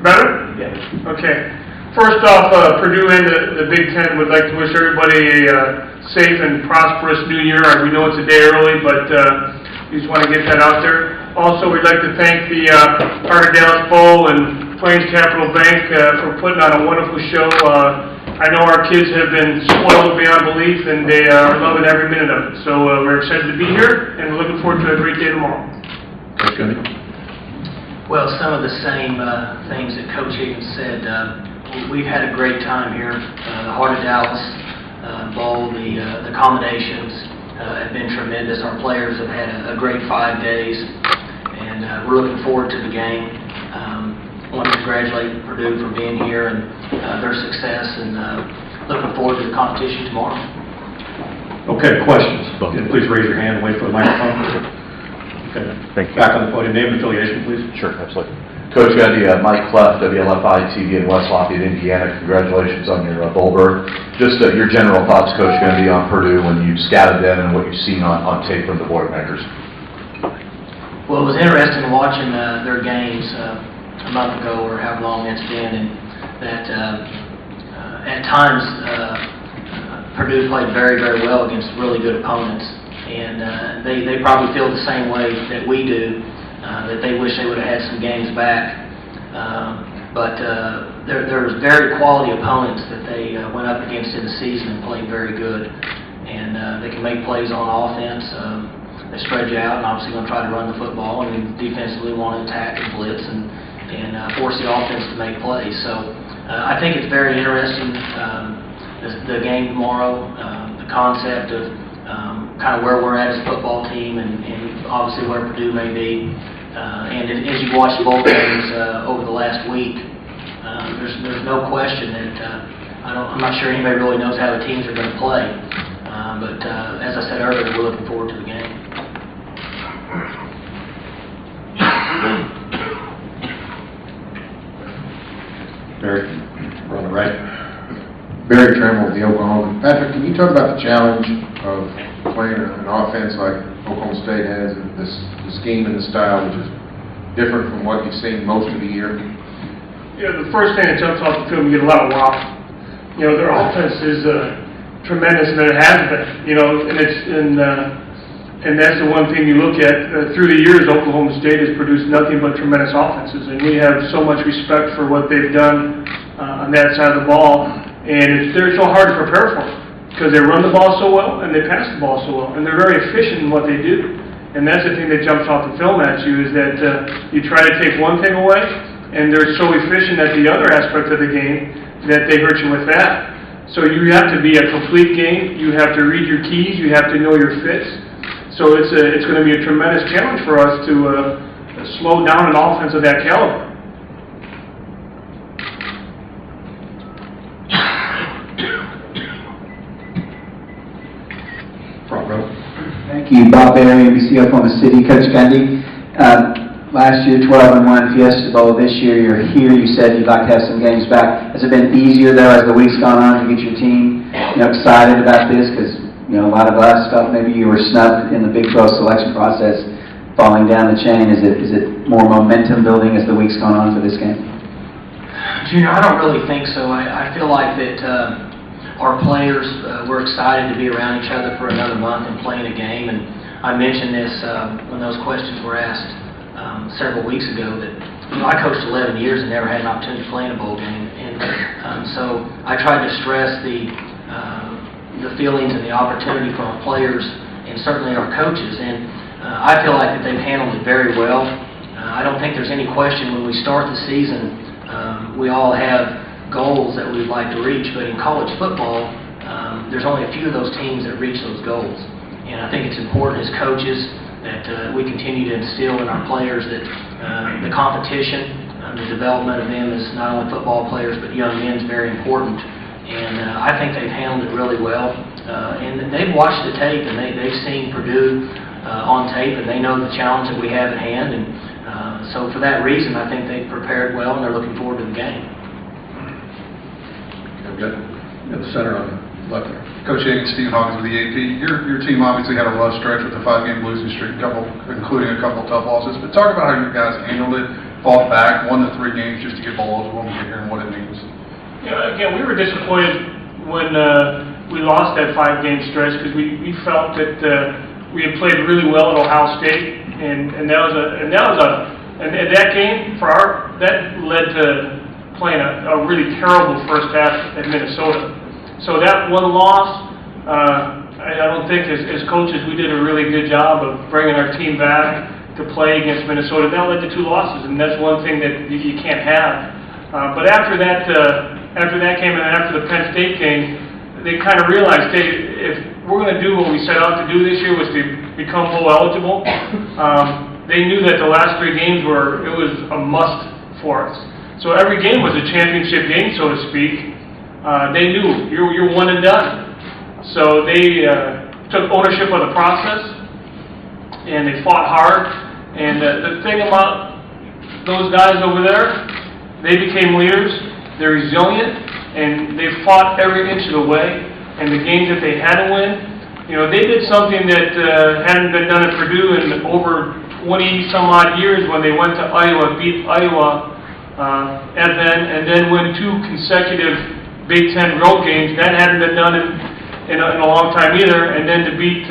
Better? Yeah. Okay. First off, Purdue and the Big Ten would like to wish everybody a safe and prosperous New Year. We know it's a day early, but we just want to get that out there. Also, we'd like to thank the Heart of Dallas Bowl and Plains Capital Bank for putting on a wonderful show. I know our kids have been spoiled beyond belief, and they are loving every minute of it. So we're excited to be here, and we're looking forward to a great day tomorrow. Coach Gundy? Well, some of the same things that Coach Higgins said. We've had a great time here. The Heart of Dallas Bowl, the accommodations have been tremendous. Our players have had a great 5 days, and we're looking forward to the game. I want to congratulate Purdue for being here and their success, and looking forward to the competition tomorrow. Okay, questions? Please raise your hand and wait for the microphone. Okay. Thank you. Back on the podium. Name and affiliation, please. Sure, absolutely. Coach Gundy, Mike Cleft, WLFI TV in West Lafayette, Indiana. Congratulations on your bowl berth. Just your general thoughts, Coach Gundy, on Purdue when you scouted them and what you've seen on tape from the Boilermakers. Well, it was interesting watching their games a month ago, or however long that's been, and that at times Purdue played very, very well against really good opponents, and they probably feel the same way that we do, that they wish they would have had some games back. But there was very quality opponents that they went up against in the season and played very good, and they can make plays on offense. They spread you out and obviously going to try to run the football, and then defensively want to attack and blitz and force the offense to make plays. So I think it's very interesting, the game tomorrow, the concept of kind of where we're at as a football team, and obviously where Purdue may be. And as you watch both games over the last week, there's no question that I'm not sure anybody really knows how the teams are going to play. But as I said earlier, we're looking forward to the game. Barry, we're on the right. Barry Trammell with the Oklahoma. Patrick, can you talk about the challenge of playing an offense like Oklahoma State has, and the scheme and the style, which is different from what you've seen most of the year? Yeah, the first thing that jumps off the film, you get a lot of wow. You know, their offense is tremendous, and it has been. You know, and that's the one thing you look at. Through the years, Oklahoma State has produced nothing but tremendous offenses, and we have so much respect for what they've done on that side of the ball. And they're so hard to prepare for because they run the ball so well and they pass the ball so well, and they're very efficient in what they do. And that's the thing that jumps off the film at you, is that you try to take one thing away, and they're so efficient at the other aspect of the game that they hurt you with that. So you have to be a complete game. You have to read your keys. You have to know your fits. So it's going to be a tremendous challenge for us to slow down an offense of that caliber. Front row. Thank you. Bob Barry, NBC Oklahoma City. Coach Gundy, last year 12-1 Fiesta Bowl. This year you're here. You said you'd like to have some games back. Has it been easier, though, as the week's gone on, to get your team excited about this? Because a lot of us felt maybe you were snubbed in the Big 12 selection process, falling down the chain. Is it more momentum building as the week's gone on for this game? Junior, I don't really think so. I feel like that our players were excited to be around each other for another month and playing a game. And I mentioned this when those questions were asked several weeks ago, that I coached 11 years and never had an opportunity to play in a bowl game. And so I tried to stress the feelings and the opportunity for our players and certainly our coaches. And I feel like that they've handled it very well. I don't think there's any question when we start the season, we all have goals that we'd like to reach, but in college football, there's only a few of those teams that reach those goals. And I think it's important as coaches that we continue to instill in our players that the competition, the development of them as not only football players but young men is very important. And I think they've handled it really well. And they've watched the tape, and they've seen Purdue on tape, and they know the challenge that we have at hand. And so for that reason, I think they've prepared well, and they're looking forward to the game. Good. In the center on the left there. Coach Higgins, Steve Hawkins with the AP. Your team obviously had a rough stretch with the 5-game losing streak, including a couple tough losses. But talk about how you guys handled it fought back, won the 3 games just to get bowl eligible and get here and what it means. Yeah, again, we were disappointed when we lost that 5-game stretch because we felt that we had played really well at Ohio State, and that game that led to playing a really terrible first half at Minnesota. So that one loss, I don't think as coaches we did a really good job of bringing our team back to play against Minnesota. That led to 2 losses, and that's one thing that you can't have. But after that game and after the Penn State game, they kind of realized, if we're going to do what we set out to do this year, was to become bowl eligible. They knew that the last 3 games it was a must for us. So every game was a championship game, so to speak. They knew you're one and done. So they took ownership of the process, and they fought hard. And the thing about those guys over there, they became leaders. They're resilient, and they fought every inch of the way. And the games that they had to win, they did something that hadn't been done at Purdue in over 20-some-odd years when they went to Iowa, beat Iowa, and then win 2 consecutive Big Ten road games. That hadn't been done in a long time either. And then to beat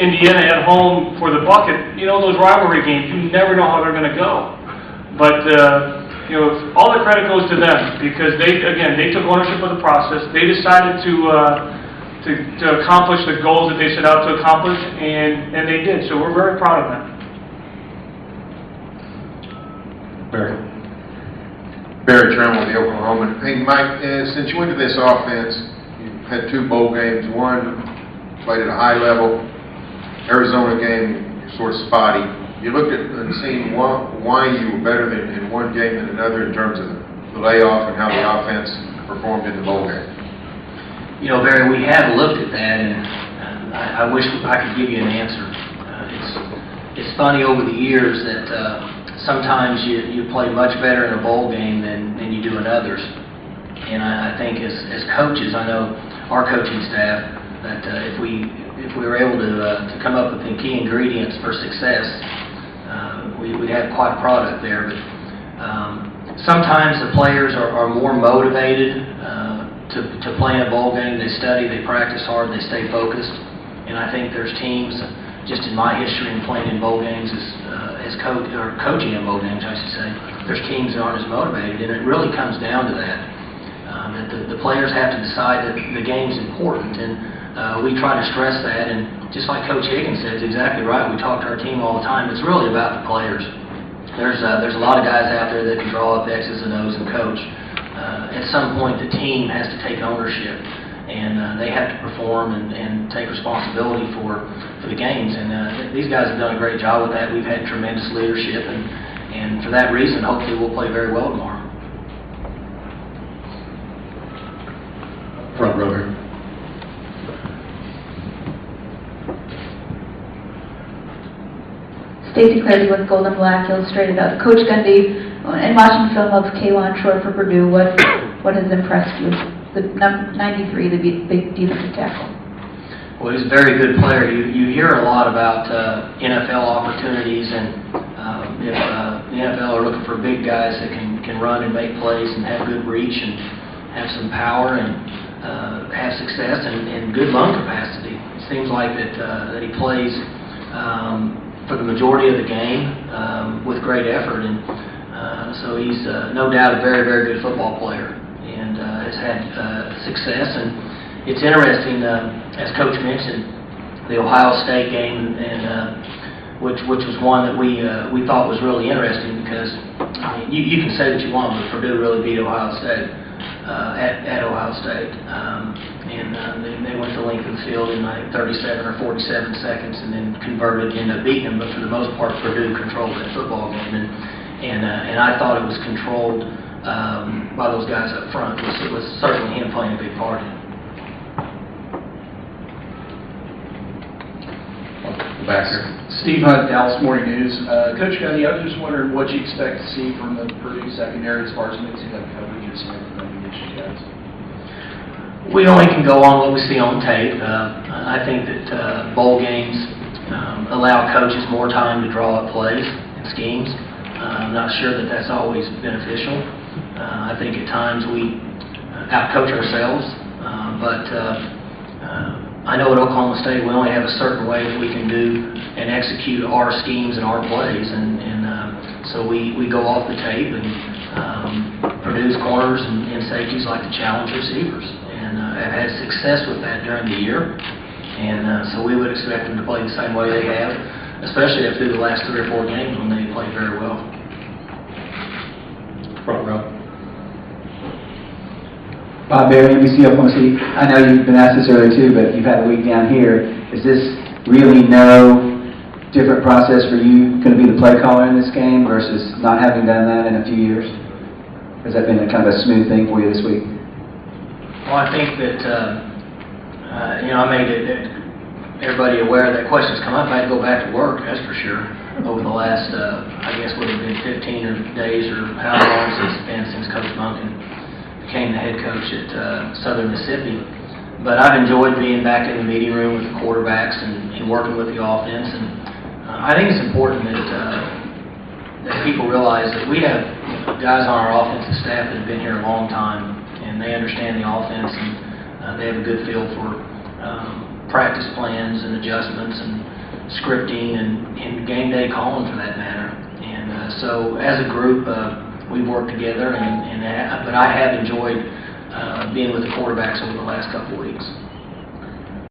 Indiana at home for the bucket, those rivalry games, you never know how they're going to go. But all the credit goes to them because they took ownership of the process. They decided to accomplish the goals that they set out to accomplish, and they did. So we're very proud of them. Barry Trammell with the Oklahoman. Hey, Mike, since you went to this offense, you had 2 bowl games. One played at a high level. Arizona game, sort of spotty. You looked at and seen why you were better in one game than another in terms of the layoff and how the offense performed in the bowl game. Barry, we have looked at that, and I wish I could give you an answer. It's funny over the years that sometimes you play much better in a bowl game than you do in others. And I think as coaches, I know our coaching staff, that if we were able to come up with the key ingredients for success, we'd have quite a product there. But sometimes the players are more motivated to play in a bowl game. They study, they practice hard, they stay focused. And I think there's teams, just in my history in playing in bowl games, as coaching in bowl games, I should say, there's teams that aren't as motivated, and it really comes down to that. That the players have to decide that the game's important, and we try to stress that, and just like Coach Higgins says, exactly right. We talk to our team all the time. It's really about the players. There's a lot of guys out there that can draw up X's and O's and coach. At some point, the team has to take ownership, and they have to perform and take responsibility for the games. And these guys have done a great job with that. We've had tremendous leadership, and for that reason, hopefully, we'll play very well tomorrow. Front row here. Stacey Clary with Golden Black Illustrated. Coach Gundy, in watching film of Kaylon Short for Purdue, what has impressed you? The 93, the big defensive tackle. Well, he's a very good player. You hear a lot about NFL opportunities, and if the NFL are looking for big guys that can run and make plays and have good reach and have some power and have success and good lung capacity. It seems like that he plays for the majority of the game with great effort, and so he's no doubt a very, very good football player, and has had success. And it's interesting, as Coach mentioned, the Ohio State game, and which was one that we thought was really interesting because you can say what you want, but Purdue really beat Ohio State at Ohio State, and they went the length of the field in like 37 or 47 seconds, and then converted, ended up beating them. But for the most part, Purdue controlled that football game, and I thought it was controlled by those guys up front. It was certainly him playing a big part in it. Back here. Steve Hunt, Dallas Morning News. Coach Gundy, I was just wondering what you expect to see from the Purdue secondary as far as mixing up coverages and everything against you guys. We only can go on what we see on tape. I think that bowl games allow coaches more time to draw up plays and schemes. I'm not sure that that's always beneficial. I think at times we outcoach ourselves, but I know at Oklahoma State we only have a certain way that we can do and execute our schemes and our plays, and so we go off the tape, and Purdue's corners and safeties like to challenge receivers, and have had success with that during the year, and so we would expect them to play the same way they have, especially after the last 3 or 4 games when they played very well. Front row. Bob Berry, NBC Oklahoma City. I know you've been asked this earlier too, but you've had a week down here. Is this really no different process for you, going to be the play caller in this game versus not having done that in a few years? Has that been a kind of a smooth thing for you this week? Well, I think that, I made everybody aware that questions come up. I had to go back to work, that's for sure, over the last, I guess would have been 15 days or how long it's been since Coach Monken became the head coach at Southern Mississippi. But I've enjoyed being back in the meeting room with the quarterbacks and working with the offense. And I think it's important that people realize that we have guys on our offensive staff that have been here a long time, and they understand the offense, and they have a good feel for practice plans and adjustments and scripting and game day calling for that matter. And so as a group, we've worked together, but I have enjoyed being with the quarterbacks over the last couple of weeks.